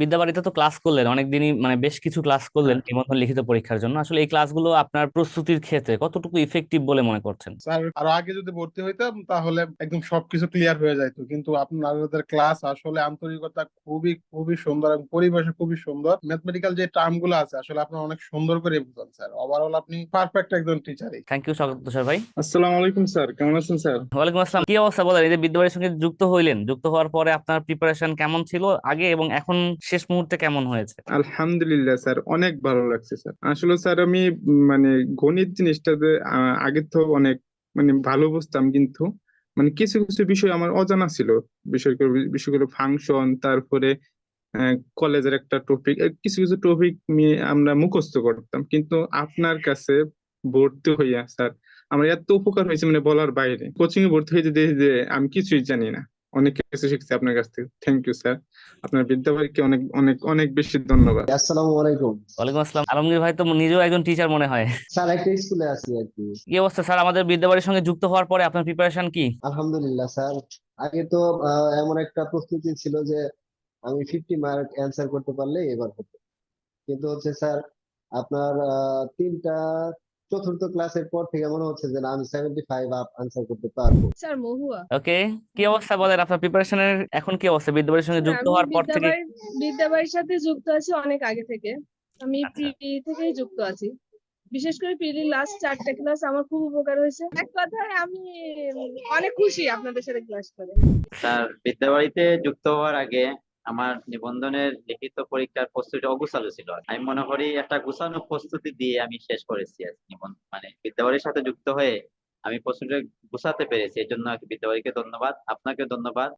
বিদ্যাবাড়িতে তো ক্লাস করলেন অনেকদিনই, মানে বেশ কিছু ক্লাস করলেন হ্যাঁ নিবন্ধন লিখিত পরীক্ষার জন্য। আসলে এই ক্লাসগুলো আপনার প্রস্তুতির ক্ষেত্রে কতটুকু ইফেক্টিভ বলে মনে করছেন? স্যার, আরো আগে যদি ভর্তি হইতাম তাহলে একদম সবকিছু ক্লিয়ার হয়ে যাইতো, কিন্তু আপনাদের ক্লাস আসলে আন্তরিকতা খুবই খুবই সুন্দর এবং পরিবেশ খুবই সুন্দর। ম্যাথমেটিক্যাল যে টার্ম গুলো আছে আসলে আপনার অনেক সুন্দর করে বুঝান স্যার। ওভারঅল আপনি পারফেক্ট একজন টিচারই। থ্যাংক ইউ তুষার ভাই। আসসালামু আলাইকুম স্যার, কেমন আছেন স্যার? ওয়ালাইকুম আসসালাম। কি অবস্থা বলেন, এই যে বিদ্যাবাড়ির সঙ্গে যুক্ত হইলেন, যুক্ত হওয়ার পরে আপনার প্রিপারেশন কেমন ছিল আগে এবং এখন শেষ মুহূর্তে কেমন হয়েছে? আলহামদুলিল্লাহ স্যার, অনেক ভালো লাগছে স্যার। আসলে স্যার আমি মানে গণিত জিনিসটাতে আগে তো অনেক ভালো বুঝতাম, কিন্তু কিছু কিছু বিষয় আমার অজানা ছিল। বিষয়গুলো ফাংশন, তারপরে কলেজের একটা টপিক, কিছু কিছু টপিক নিয়ে আমরা মুখস্থ করতাম, কিন্তু আপনার কাছে ভর্তি হইয়া স্যার আমার এত উপকার হয়েছে বলার বাইরে। কোচিং এ ভর্তি হয়েছে দেখি যে আমি কিছুই জানি না, অনেক কিছু শিখছি আপনার কাছ থেকে। Thank you sir. আপনার বিদ্যাবাড়িকে অনেক অনেক অনেক বেশি ধন্যবাদ। আসসালামু আলাইকুম। ওয়ালাইকুম আসসালাম। আলমগীর ভাই তো নিজেও একজন টিচার মনে হয়। স্যার একটা স্কুলে আছি আর কি। কি অবস্থা স্যার, আমাদের বিদ্যাবাড়ির সঙ্গে যুক্ত হওয়ার পরে আপনার প্রিপারেশন কি? আলহামদুলিল্লাহ স্যার। আগে তো এমন একটা প্রস্তুতি ছিল যে আমি 50 মার্ক অ্যান্সার করতে পারলে এবার হতো, কিন্তু হচ্ছে স্যার আপনার তিনটা চতুর্থ ক্লাসের পর থেকে মনে হচ্ছে যে না, আমি 75 আপ আনসার করতে পারবো। স্যার মহুয়া। ওকে, কি অবস্থা বলেন আপনার প্রিপারেশনের এখন কি অবস্থা বিদ্যাবাড়ির সঙ্গে স্যার যুক্ত আমি হওয়ার পর থেকে? বিদ্যাবাড়ির সাথে যুক্ত আছি অনেক আগে থেকে। আমি আচ্ছা। প্রি থেকেই যুক্ত আছি। বিশেষ করে প্রিলি লাস্ট 4টা ক্লাস আমার খুব উপকার হয়েছে। এক কথায় আমি অনেক খুশি আপনাদের সাথে ক্লাস করে। স্যার, বিদ্যাবাড়িতে যুক্ত হওয়ার আগে আমার নিবন্ধনের লিখিত পরীক্ষার প্রস্তুতি অগোছালো ছিল। আমি মনে করি একটা গোছানো প্রস্তুতি দিয়ে আমি শেষ করেছি আর কি। বিদ্যাবাড়ির সাথে যুক্ত হয়ে আমি প্রস্তুতি গোছাতে পেরেছি, এর জন্য আর কি বিদ্যাবাড়িকে ধন্যবাদ, আপনাকে ধন্যবাদ।